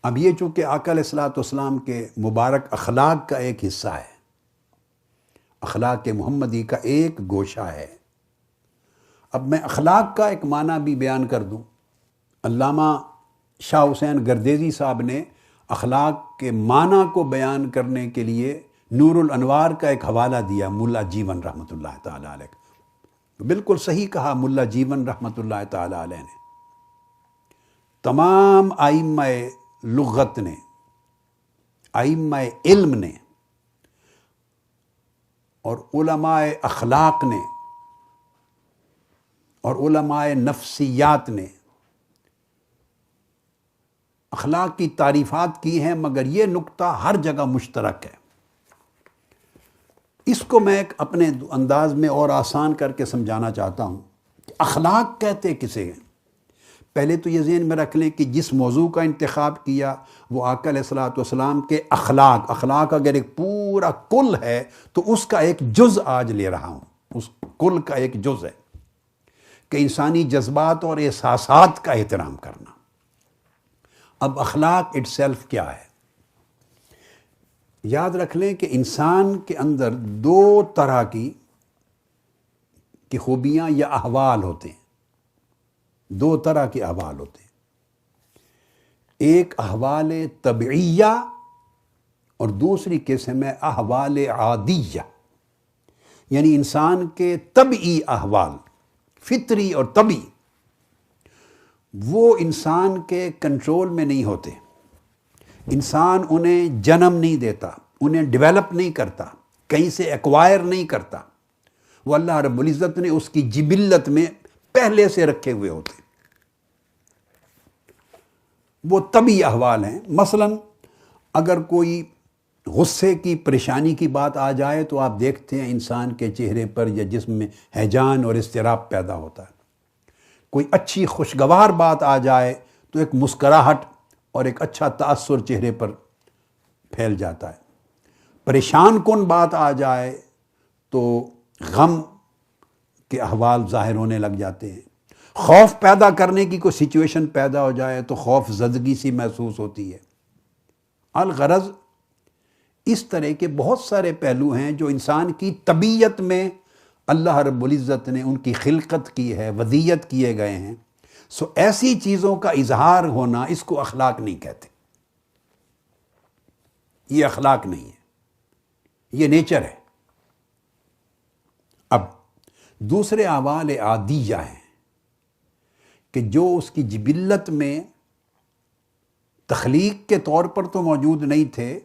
اب یہ چونکہ آقا علیہ الصلوۃ والسلام کے مبارک اخلاق کا ایک حصہ ہے، اخلاق محمدی کا ایک گوشہ ہے، اب میں اخلاق کا ایک معنی بھی بیان کر دوں۔ علامہ شاہ حسین گردیزی صاحب نے اخلاق کے معنی کو بیان کرنے کے لیے نور الانوار کا ایک حوالہ دیا ملا جیون رحمۃ اللہ تعالیٰ علیہ۔ بالکل صحیح کہا ملا جیون رحمۃ اللہ تعالیٰ علیہ نے۔ تمام ائمہ لغت نے، ائمہ علم نے اور علماء اخلاق نے اور علماء نفسیات نے اخلاق کی تعریفات کی ہیں، مگر یہ نقطہ ہر جگہ مشترک ہے۔ اس کو میں ایک اپنے انداز میں اور آسان کر کے سمجھانا چاہتا ہوں کہ اخلاق کہتے کسے ہیں۔ پہلے تو یہ ذہن میں رکھ لیں کہ جس موضوع کا انتخاب کیا وہ آقا علیہ الصلوۃ والسلام کے اخلاق اگر ایک پورا کل ہے تو اس کا ایک جز آج لے رہا ہوں، اس کل کا ایک جز ہے کہ انسانی جذبات اور احساسات کا احترام کرنا۔ اب اخلاق اٹ سیلف کیا ہے؟ یاد رکھ لیں کہ انسان کے اندر دو طرح کی خوبیاں یا احوال ہوتے ہیں، دو طرح کے احوال ہوتے ہیں، ایک احوال طبعیہ اور دوسری قسم ہے احوال عادیہ، یعنی انسان کے طبعی احوال، فطری اور طبعی، وہ انسان کے کنٹرول میں نہیں ہوتے، انسان انہیں جنم نہیں دیتا، انہیں ڈیولپ نہیں کرتا، کہیں سے ایکوائر نہیں کرتا، وہ اللہ رب العزت نے اس کی جبلت میں پہلے سے رکھے ہوئے ہوتے ہیں، وہ طبعی احوال ہیں۔ مثلا اگر کوئی غصے کی پریشانی کی بات آ جائے تو آپ دیکھتے ہیں انسان کے چہرے پر یا جسم میں ہیجان اور اضطراب پیدا ہوتا ہے۔ کوئی اچھی خوشگوار بات آ جائے تو ایک مسکراہٹ اور ایک اچھا تاثر چہرے پر پھیل جاتا ہے۔ پریشان کن بات آ جائے تو غم کے احوال ظاہر ہونے لگ جاتے ہیں۔ خوف پیدا کرنے کی کوئی سچویشن پیدا ہو جائے تو خوف زدگی سی محسوس ہوتی ہے۔ الغرض اس طرح کے بہت سارے پہلو ہیں جو انسان کی طبیعت میں اللہ رب العزت نے ان کی خلقت کی ہے، وضعیت کیے گئے ہیں۔ سو ایسی چیزوں کا اظہار ہونا، اس کو اخلاق نہیں کہتے، یہ اخلاق نہیں ہے، یہ نیچر ہے۔ اب دوسرے احوال عادیہ ہیں کہ جو اس کی جبلت میں تخلیق کے طور پر تو موجود نہیں تھے،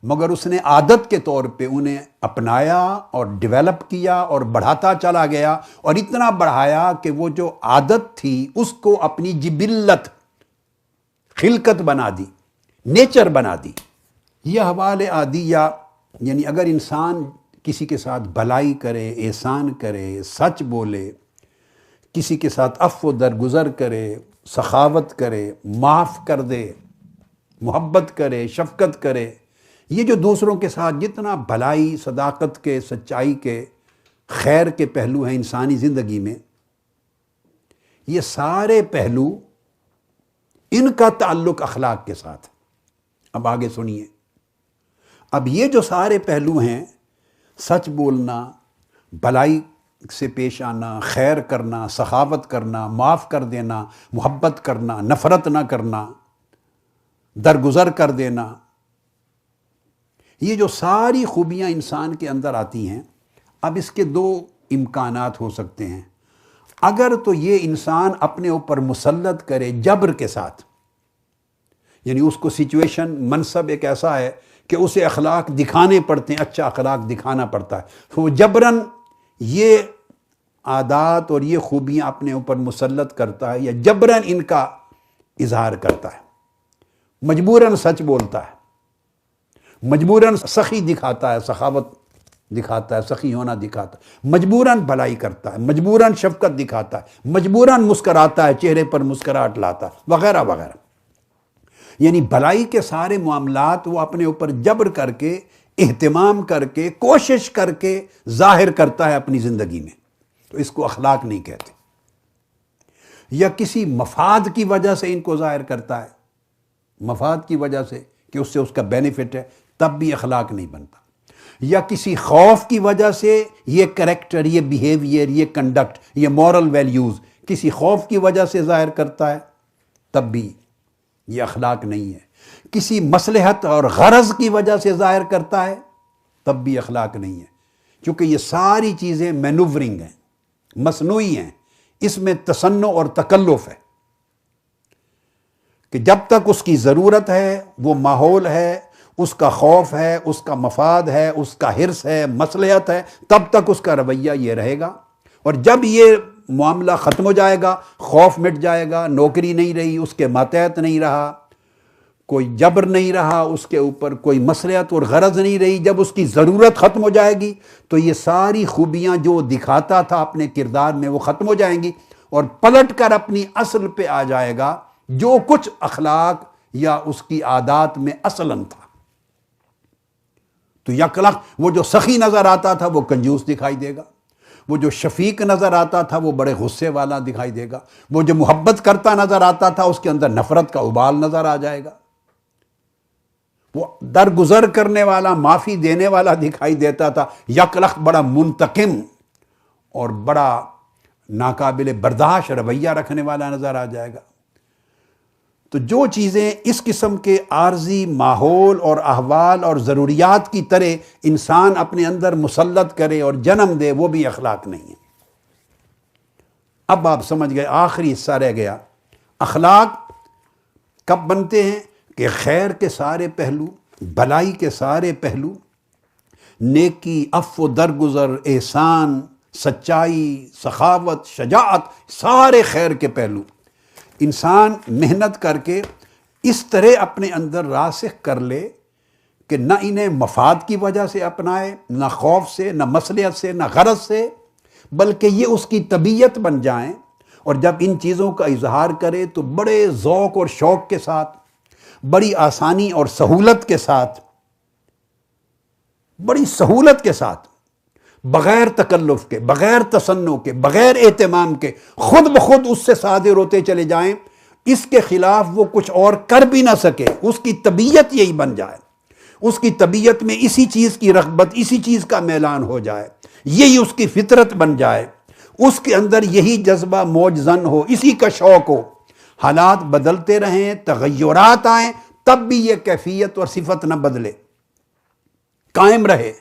مگر اس نے عادت کے طور پہ انہیں اپنایا اور ڈیولپ کیا اور بڑھاتا چلا گیا، اور اتنا بڑھایا کہ وہ جو عادت تھی اس کو اپنی جبلت، خلقت بنا دی، نیچر بنا دی۔ یہ احوال عادیہ، یعنی اگر انسان کسی کے ساتھ بھلائی کرے، احسان کرے، سچ بولے، کسی کے ساتھ عفو درگزر کرے، سخاوت کرے، معاف کر دے، محبت کرے، شفقت کرے، یہ جو دوسروں کے ساتھ جتنا بھلائی، صداقت کے، سچائی کے، خیر کے پہلو ہیں انسانی زندگی میں، یہ سارے پہلو ان کا تعلق اخلاق کے ساتھ۔ اب آگے سنیے، اب یہ جو سارے پہلو ہیں، سچ بولنا، بھلائی سے پیش آنا، خیر کرنا، سخاوت کرنا، معاف کر دینا، محبت کرنا، نفرت نہ کرنا، درگزر کر دینا، یہ جو ساری خوبیاں انسان کے اندر آتی ہیں، اب اس کے دو امکانات ہو سکتے ہیں۔ اگر تو یہ انسان اپنے اوپر مسلط کرے جبر کے ساتھ، یعنی اس کو سچویشن، منصب ایک ایسا ہے کہ اسے اخلاق دکھانے پڑتے ہیں، اچھا اخلاق دکھانا پڑتا ہے، تو وہ جبراً یہ عادات اور یہ خوبیاں اپنے اوپر مسلط کرتا ہے، یا جبراً ان کا اظہار کرتا ہے، مجبوراً سچ بولتا ہے، مجبوراً سخی دکھاتا ہے، سخاوت دکھاتا ہے، سخی ہونا دکھاتا ہے، مجبوراً بھلائی کرتا ہے، مجبوراً شفقت دکھاتا ہے، مجبوراً مسکراتا ہے، چہرے پر مسکراہٹ لاتا ہے، وغیرہ وغیرہ۔ یعنی بھلائی کے سارے معاملات وہ اپنے اوپر جبر کر کے، اہتمام کر کے، کوشش کر کے ظاہر کرتا ہے اپنی زندگی میں، تو اس کو اخلاق نہیں کہتے۔ یا کسی مفاد کی وجہ سے ان کو ظاہر کرتا ہے، مفاد کی وجہ سے کہ اس سے اس کا بینیفٹ ہے، تب بھی اخلاق نہیں بنتا، یا کسی خوف کی وجہ سے یہ کریکٹر، یہ بیہیویئر، یہ کنڈکٹ، یہ مورل ویلیوز کسی خوف کی وجہ سے ظاہر کرتا ہے، تب بھی یہ اخلاق نہیں ہے۔ کسی مصلحت اور غرض کی وجہ سے ظاہر کرتا ہے، تب بھی اخلاق نہیں ہے، کیونکہ یہ ساری چیزیں مینوورنگ ہیں، مصنوعی ہیں، اس میں تصنع اور تکلف ہے کہ جب تک اس کی ضرورت ہے، وہ ماحول ہے، اس کا خوف ہے، اس کا مفاد ہے، اس کا حرص ہے، مصلحت ہے، تب تک اس کا رویہ یہ رہے گا، اور جب یہ معاملہ ختم ہو جائے گا، خوف مٹ جائے گا، نوکری نہیں رہی، اس کے ماتحت نہیں رہا، کوئی جبر نہیں رہا اس کے اوپر، کوئی مصلحت اور غرض نہیں رہی، جب اس کی ضرورت ختم ہو جائے گی تو یہ ساری خوبیاں جو دکھاتا تھا اپنے کردار میں وہ ختم ہو جائیں گی، اور پلٹ کر اپنی اصل پہ آ جائے گا جو کچھ اخلاق یا اس کی عادات میں اصلاً تھا۔ تو یکلخ وہ جو سخی نظر آتا تھا وہ کنجوس دکھائی دے گا، وہ جو شفیق نظر آتا تھا وہ بڑے غصے والا دکھائی دے گا، وہ جو محبت کرتا نظر آتا تھا اس کے اندر نفرت کا ابال نظر آ جائے گا، وہ درگزر کرنے والا، معافی دینے والا دکھائی دیتا تھا، یکلخت بڑا منتقم اور بڑا ناقابل برداشت رویہ رکھنے والا نظر آ جائے گا۔ تو جو چیزیں اس قسم کے عارضی ماحول اور احوال اور ضروریات کی طرح انسان اپنے اندر مسلط کرے اور جنم دے، وہ بھی اخلاق نہیں ہے۔ اب آپ سمجھ گئے، آخری حصہ رہ گیا، اخلاق کب بنتے ہیں؟ کہ خیر کے سارے پہلو، بھلائی کے سارے پہلو، نیکی، عفو، درگزر، احسان، سچائی، سخاوت، شجاعت، سارے خیر کے پہلو انسان محنت کر کے اس طرح اپنے اندر راسخ کر لے کہ نہ انہیں مفاد کی وجہ سے اپنائے، نہ خوف سے، نہ مصلحت سے، نہ غرض سے، بلکہ یہ اس کی طبیعت بن جائیں، اور جب ان چیزوں کا اظہار کرے تو بڑے ذوق اور شوق کے ساتھ، بڑی آسانی اور سہولت کے ساتھ، بڑی سہولت کے ساتھ، بغیر تکلف کے، بغیر تصنع کے، بغیر اہتمام کے، خود بخود اس سے صادر ہوتے چلے جائیں، اس کے خلاف وہ کچھ اور کر بھی نہ سکے، اس کی طبیعت یہی بن جائے، اس کی طبیعت میں اسی چیز کی رغبت، اسی چیز کا میلان ہو جائے، یہی اس کی فطرت بن جائے، اس کے اندر یہی جذبہ موج زن ہو، اسی کا شوق ہو۔ حالات بدلتے رہیں، تغیرات آئیں، تب بھی یہ کیفیت اور صفت نہ بدلے، قائم رہے،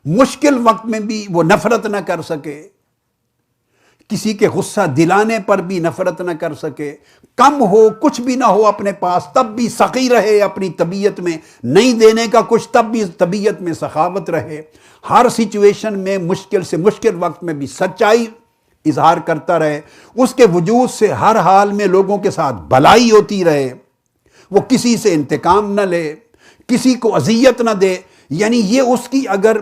مشکل وقت میں بھی وہ نفرت نہ کر سکے، کسی کے غصہ دلانے پر بھی نفرت نہ کر سکے، کم ہو، کچھ بھی نہ ہو اپنے پاس تب بھی سخی رہے اپنی طبیعت میں، نہیں دینے کا کچھ تب بھی طبیعت میں سخاوت رہے، ہر سچویشن میں، مشکل سے مشکل وقت میں بھی سچائی اظہار کرتا رہے، اس کے وجود سے ہر حال میں لوگوں کے ساتھ بھلائی ہوتی رہے، وہ کسی سے انتقام نہ لے، کسی کو اذیت نہ دے، یعنی یہ اس کی اگر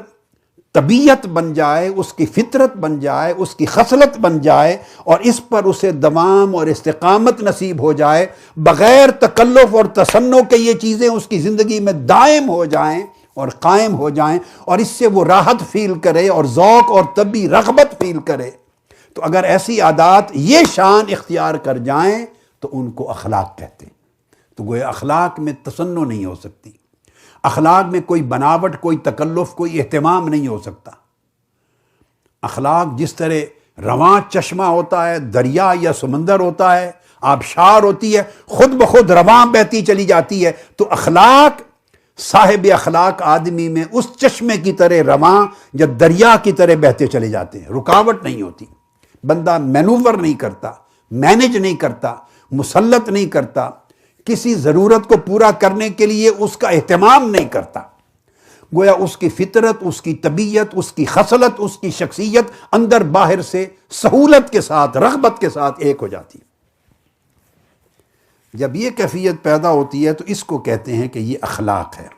طبیعت بن جائے، اس کی فطرت بن جائے، اس کی خصلت بن جائے، اور اس پر اسے دوام اور استقامت نصیب ہو جائے، بغیر تکلف اور تصنع کے یہ چیزیں اس کی زندگی میں دائم ہو جائیں اور قائم ہو جائیں، اور اس سے وہ راحت فیل کرے اور ذوق اور طبی رغبت فیل کرے، تو اگر ایسی عادات یہ شان اختیار کر جائیں تو ان کو اخلاق کہتے ہیں۔ تو گویا اخلاق میں تصنع نہیں ہو سکتی، اخلاق میں کوئی بناوٹ، کوئی تکلف، کوئی اہتمام نہیں ہو سکتا۔ اخلاق جس طرح رواں چشمہ ہوتا ہے، دریا یا سمندر ہوتا ہے، آبشار ہوتی ہے، خود بخود رواں بہتی چلی جاتی ہے، تو اخلاق، صاحب اخلاق آدمی میں اس چشمے کی طرح رواں یا دریا کی طرح بہتے چلے جاتے ہیں، رکاوٹ نہیں ہوتی، بندہ مینوور نہیں کرتا، مینج نہیں کرتا، مسلط نہیں کرتا، کسی ضرورت کو پورا کرنے کے لیے اس کا اہتمام نہیں کرتا، گویا اس کی فطرت، اس کی طبیعت، اس کی خصلت، اس کی شخصیت اندر باہر سے سہولت کے ساتھ، رغبت کے ساتھ ایک ہو جاتی ہے۔ جب یہ کیفیت پیدا ہوتی ہے تو اس کو کہتے ہیں کہ یہ اخلاق ہے۔